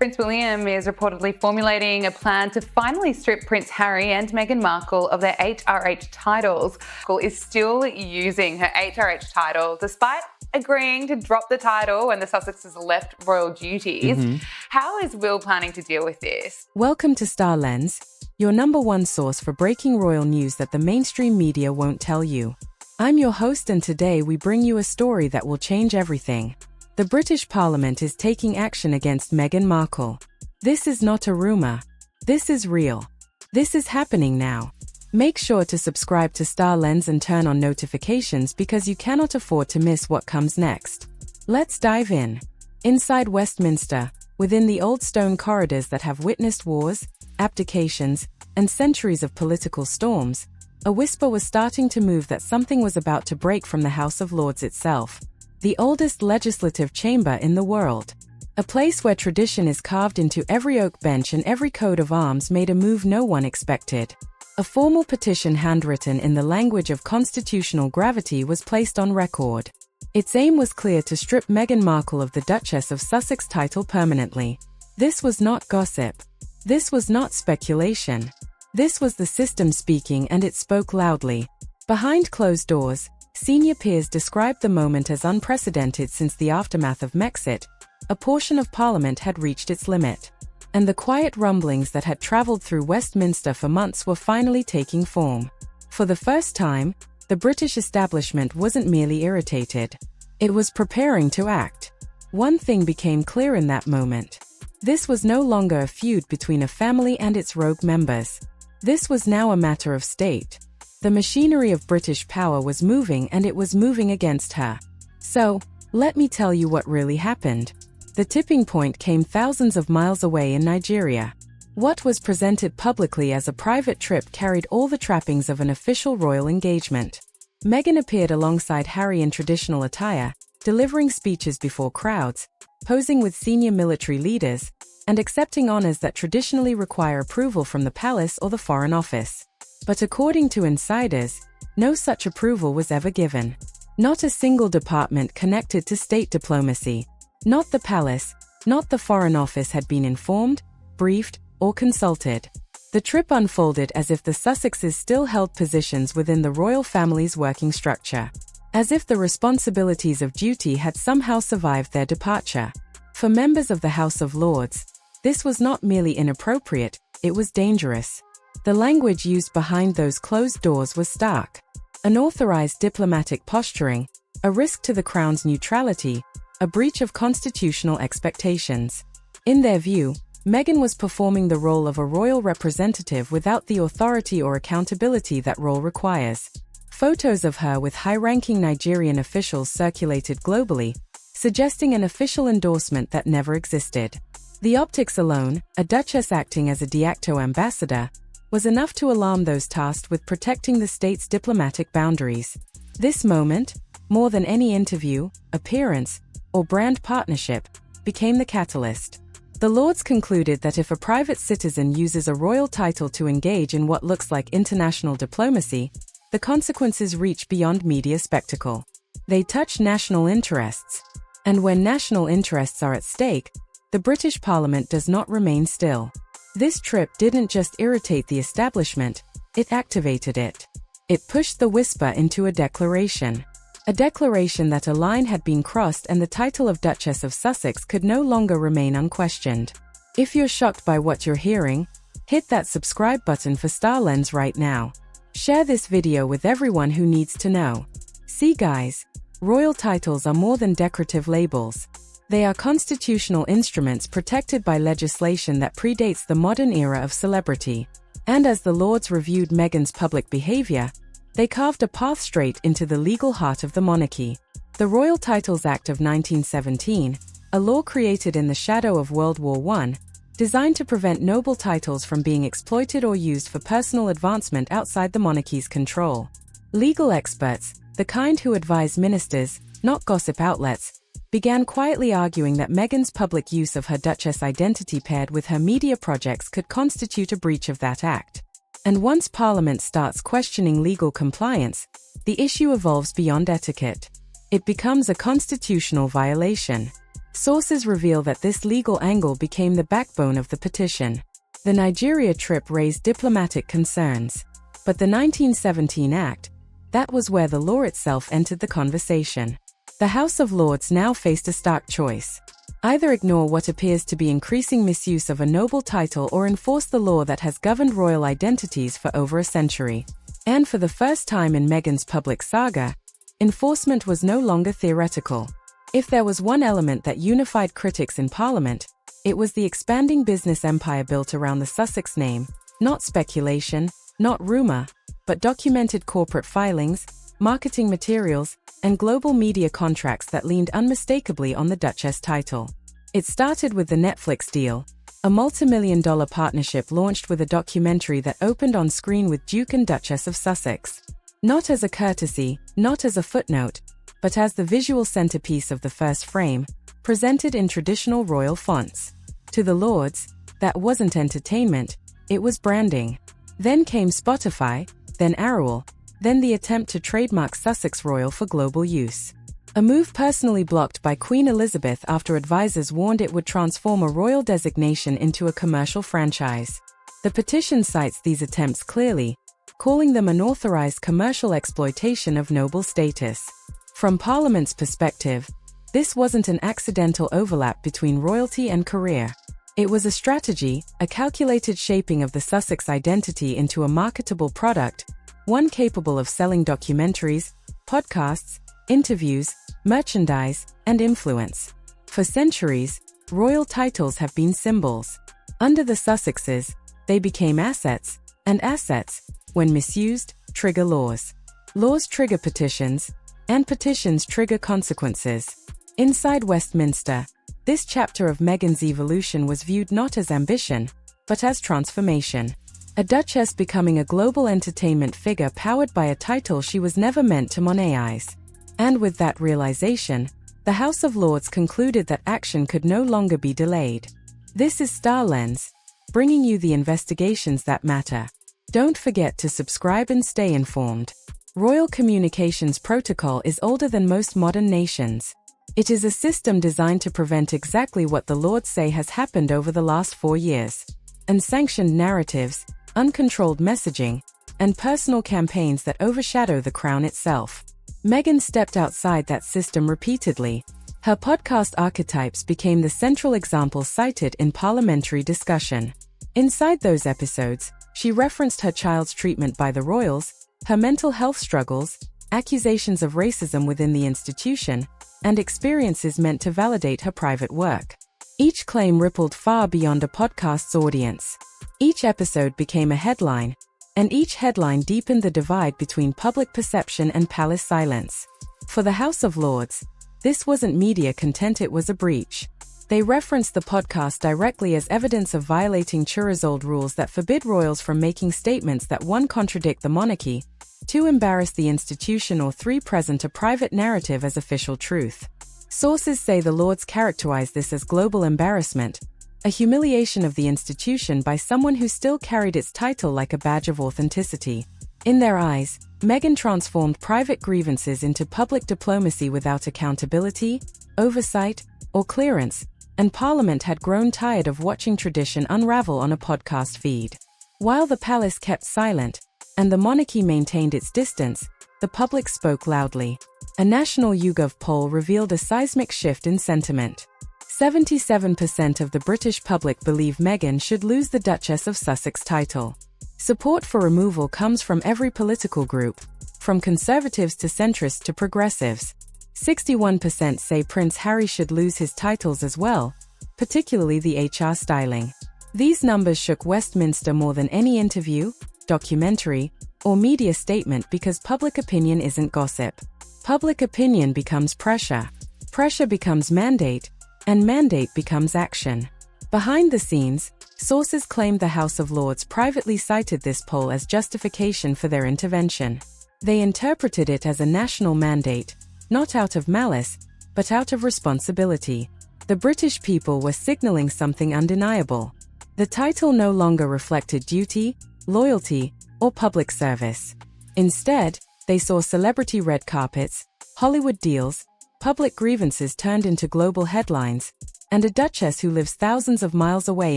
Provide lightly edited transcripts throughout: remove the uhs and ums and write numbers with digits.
Prince William is reportedly formulating a plan to finally strip Prince Harry and Meghan Markle of their HRH titles. Markle is still using her HRH title despite agreeing to drop the title when the Sussexes left royal duties. How is Will planning to deal with this? Welcome to Star Lens, your #1 source for breaking royal news that the mainstream media won't tell you. I'm your host, and today we bring you a story that will change everything. The British Parliament is taking action against Meghan Markle. This is not a rumor. This is real. This is happening now. Make sure to subscribe to Star Lens and turn on notifications because you cannot afford to miss what comes next. Let's dive in. Inside Westminster, within the old stone corridors that have witnessed wars, abdications, and centuries of political storms, a whisper was starting to move that something was about to break from the House of Lords itself, the oldest legislative chamber in the world. A place where tradition is carved into every oak bench and every coat of arms made a move no one expected. A formal petition handwritten in the language of constitutional gravity was placed on record. Its aim was clear: to strip Meghan Markle of the Duchess of Sussex title permanently. This was not gossip. This was not speculation. This was the system speaking, and it spoke loudly. Behind closed doors, senior peers described the moment as unprecedented since the aftermath of Brexit. A portion of Parliament had reached its limit, and the quiet rumblings that had travelled through Westminster for months were finally taking form. For the first time, the British establishment wasn't merely irritated. It was preparing to act. One thing became clear in that moment. This was no longer a feud between a family and its rogue members. This was now a matter of state. The machinery of British power was moving, and it was moving against her. So, let me tell you what really happened. The tipping point came thousands of miles away in Nigeria. What was presented publicly as a private trip carried all the trappings of an official royal engagement. Meghan appeared alongside Harry in traditional attire, delivering speeches before crowds, posing with senior military leaders, and accepting honors that traditionally require approval from the palace or the Foreign Office. But according to insiders, no such approval was ever given. Not a single department connected to state diplomacy, not the palace, not the Foreign Office had been informed, briefed, or consulted. The trip unfolded as if the Sussexes still held positions within the royal family's working structure, as if the responsibilities of duty had somehow survived their departure. For members of the House of Lords, this was not merely inappropriate, it was dangerous. The language used behind those closed doors was stark. Unauthorized diplomatic posturing, a risk to the Crown's neutrality, a breach of constitutional expectations. In their view, Meghan was performing the role of a royal representative without the authority or accountability that role requires. Photos of her with high-ranking Nigerian officials circulated globally, suggesting an official endorsement that never existed. The optics alone, a duchess acting as a de facto ambassador, was enough to alarm those tasked with protecting the state's diplomatic boundaries. This moment, more than any interview, appearance, or brand partnership, became the catalyst. The Lords concluded that if a private citizen uses a royal title to engage in what looks like international diplomacy, the consequences reach beyond media spectacle. They touch national interests. And when national interests are at stake, the British Parliament does not remain still. This trip didn't just irritate the establishment, it activated it. It pushed the whisper into a declaration. A declaration that a line had been crossed and the title of Duchess of Sussex could no longer remain unquestioned. If you're shocked by what you're hearing, hit that subscribe button for Star Lens right now. Share this video with everyone who needs to know. See guys, royal titles are more than decorative labels. They are constitutional instruments protected by legislation that predates the modern era of celebrity. And as the Lords reviewed Meghan's public behavior, they carved a path straight into the legal heart of the monarchy. The Royal Titles Act of 1917, a law created in the shadow of World War I, designed to prevent noble titles from being exploited or used for personal advancement outside the monarchy's control. Legal experts, the kind who advise ministers, not gossip outlets, began quietly arguing that Meghan's public use of her Duchess identity paired with her media projects could constitute a breach of that act. And once Parliament starts questioning legal compliance, the issue evolves beyond etiquette. It becomes a constitutional violation. Sources reveal that this legal angle became the backbone of the petition. The Nigeria trip raised diplomatic concerns. But the 1917 Act, that was where the law itself entered the conversation. The House of Lords now faced a stark choice. Either ignore what appears to be increasing misuse of a noble title or enforce the law that has governed royal identities for over a century. And for the first time in Meghan's public saga, enforcement was no longer theoretical. If there was one element that unified critics in Parliament, it was the expanding business empire built around the Sussex name, not speculation, not rumor, but documented corporate filings, marketing materials, and global media contracts that leaned unmistakably on the Duchess title. It started with the Netflix deal, a multi-million-dollar partnership launched with a documentary that opened on screen with Duke and Duchess of Sussex. Not as a courtesy, not as a footnote, but as the visual centerpiece of the first frame, presented in traditional royal fonts. To the Lords, that wasn't entertainment, it was branding. Then came Spotify, then Arrow, then the attempt to trademark Sussex Royal for global use. A move personally blocked by Queen Elizabeth after advisors warned it would transform a royal designation into a commercial franchise. The petition cites these attempts clearly, calling them unauthorized commercial exploitation of noble status. From Parliament's perspective, this wasn't an accidental overlap between royalty and career. It was a strategy, a calculated shaping of the Sussex identity into a marketable product, one capable of selling documentaries, podcasts, interviews, merchandise, and influence. For centuries, royal titles have been symbols. Under the Sussexes, they became assets, and assets, when misused, trigger laws. Laws trigger petitions, and petitions trigger consequences. Inside Westminster, this chapter of Meghan's evolution was viewed not as ambition, but as transformation. A duchess becoming a global entertainment figure powered by a title she was never meant to monetize. And with that realization, the House of Lords concluded that action could no longer be delayed. This is Star Lens, bringing you the investigations that matter. Don't forget to subscribe and stay informed. Royal Communications Protocol is older than most modern nations. It is a system designed to prevent exactly what the Lords say has happened over the last 4 years. Unsanctioned narratives, uncontrolled messaging, and personal campaigns that overshadow the crown itself. Meghan stepped outside that system repeatedly. Her podcast archetypes became the central example cited in parliamentary discussion. Inside those episodes, she referenced her child's treatment by the royals, her mental health struggles, accusations of racism within the institution, and experiences meant to validate her private work. Each claim rippled far beyond a podcast's audience. Each episode became a headline, and each headline deepened the divide between public perception and palace silence. For the House of Lords, this wasn't media content, it was a breach. They referenced the podcast directly as evidence of violating Chura's-old rules that forbid royals from making statements that 1. Contradict the monarchy, 2. Embarrass the institution, or 3. Present a private narrative as official truth. Sources say the Lords characterized this as global embarrassment, a humiliation of the institution by someone who still carried its title like a badge of authenticity. In their eyes, Meghan transformed private grievances into public diplomacy without accountability, oversight, or clearance, and Parliament had grown tired of watching tradition unravel on a podcast feed. While the palace kept silent, and the monarchy maintained its distance, the public spoke loudly. A national YouGov poll revealed a seismic shift in sentiment. 77% of the British public believe Meghan should lose the Duchess of Sussex title. Support for removal comes from every political group, from conservatives to centrists to progressives. 61% say Prince Harry should lose his titles as well, particularly the HR styling. These numbers shook Westminster more than any interview, documentary, or media statement because public opinion isn't gossip. Public opinion becomes pressure. Pressure becomes mandate, and mandate becomes action. Behind the scenes, sources claimed the House of Lords privately cited this poll as justification for their intervention. They interpreted it as a national mandate, not out of malice, but out of responsibility. The British people were signaling something undeniable. The title no longer reflected duty, loyalty, or public service. Instead, they saw celebrity red carpets, Hollywood deals, public grievances turned into global headlines, and a duchess who lives thousands of miles away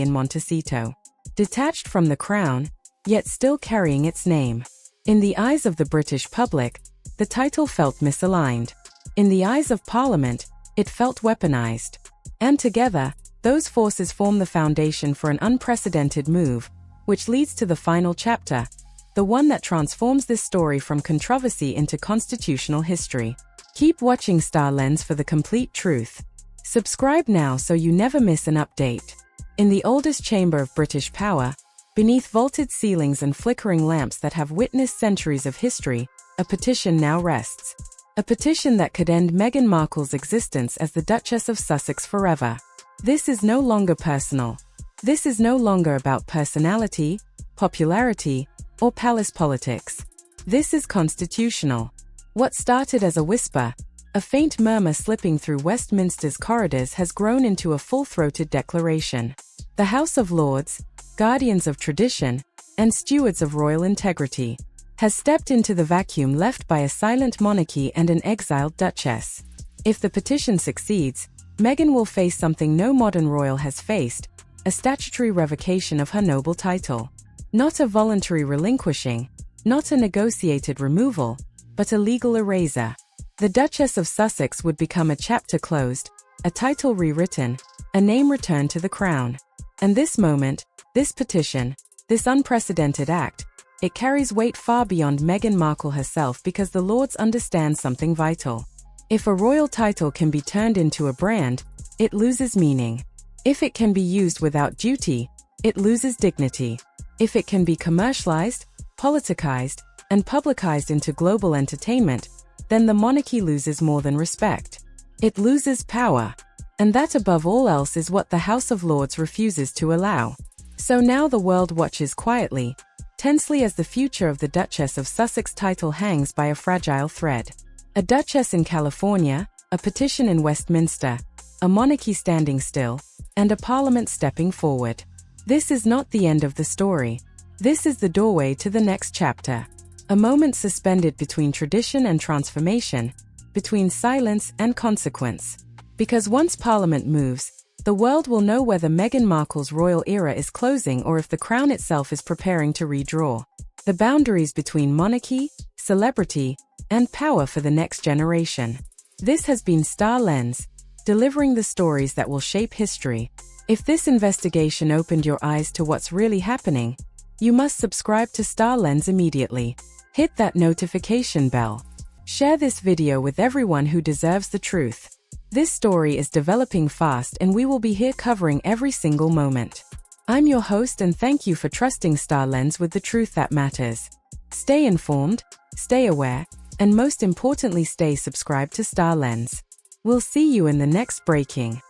in Montecito. Detached from the crown, yet still carrying its name. In the eyes of the British public, the title felt misaligned. In the eyes of Parliament, it felt weaponized. And together, those forces form the foundation for an unprecedented move, which leads to the final chapter, the one that transforms this story from controversy into constitutional history. Keep watching Star Lens for the complete truth. Subscribe now so you never miss an update. In the oldest chamber of British power, beneath vaulted ceilings and flickering lamps that have witnessed centuries of history, a petition now rests. A petition that could end Meghan Markle's existence as the Duchess of Sussex forever. This is no longer personal. This is no longer about personality, popularity, or palace politics. This is constitutional. What started as a whisper, a faint murmur slipping through Westminster's corridors, has grown into a full-throated declaration. The House of Lords, guardians of tradition, and stewards of royal integrity, has stepped into the vacuum left by a silent monarchy and an exiled duchess. If the petition succeeds, Meghan will face something no modern royal has faced, a statutory revocation of her noble title. Not a voluntary relinquishing, not a negotiated removal, but a legal erasure. The Duchess of Sussex would become a chapter closed, a title rewritten, a name returned to the crown. And this moment, this petition, this unprecedented act, it carries weight far beyond Meghan Markle herself, because the Lords understand something vital. If a royal title can be turned into a brand, it loses meaning. If it can be used without duty, it loses dignity. If it can be commercialized, politicized, and publicized into global entertainment, then the monarchy loses more than respect. It loses power. And that above all else is what the House of Lords refuses to allow. So now the world watches quietly, tensely, as the future of the Duchess of Sussex title hangs by a fragile thread. A duchess in California, a petition in Westminster, a monarchy standing still, and a parliament stepping forward. This is not the end of the story. This is the doorway to the next chapter. A moment suspended between tradition and transformation, between silence and consequence. Because once Parliament moves, the world will know whether Meghan Markle's royal era is closing or if the crown itself is preparing to redraw the boundaries between monarchy, celebrity, and power for the next generation. This has been Star Lens, delivering the stories that will shape history. If this investigation opened your eyes to what's really happening, you must subscribe to Star Lens immediately. Hit that notification bell. Share this video with everyone who deserves the truth. This story is developing fast, and we will be here covering every single moment. I'm your host, and thank you for trusting Star Lens with the truth that matters. Stay informed, stay aware, and most importantly, stay subscribed to Star Lens. We'll see you in the next breaking.